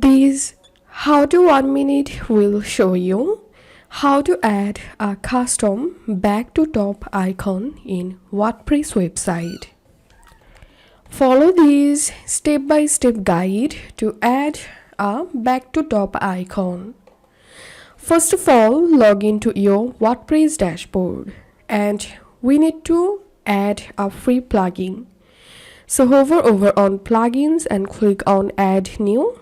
This how to 1 minute will show you how to add a custom back to top icon in WordPress website. Follow this step-by-step guide to add a back to top icon. First of all, log into your WordPress dashboard and we need to add a free plugin. So hover over on plugins and click on add new.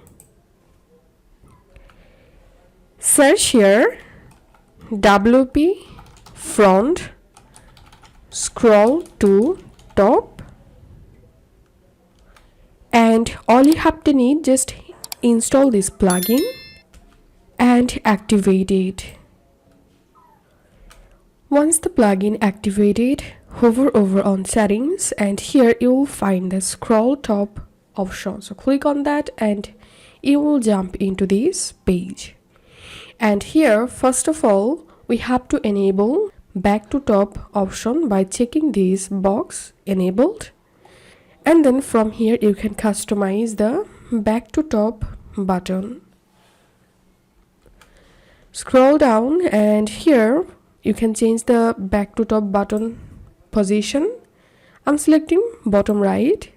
Search here WP front, scroll to top, and all you have to need, just install this plugin and activate it. Once the plugin activated, hover over on settings and here you will find the scroll top option. So click on that and you will jump into this page. And here, first of all, we have to enable back to top option by checking this box enabled. And then from here you can customize the back to top button. Scroll down and here you can change the back to top button position. I'm selecting bottom right.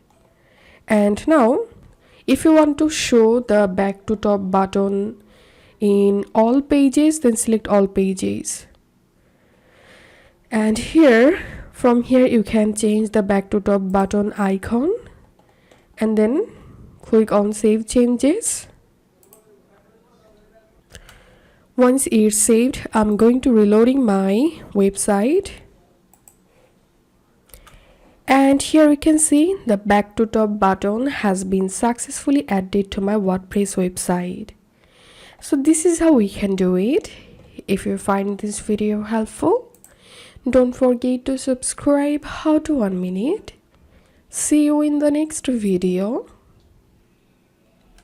And now if you want to show the back to top button in all pages, then select all pages. And here, from here you can change the back to top button icon and then click on save changes. Once it's saved, I'm going to reloading my website. And here we can see the back to top button has been successfully added to my WordPress website. So this is how we can do it. If you find this video helpful, don't forget to subscribe. How to 1 minute. See you in the next video.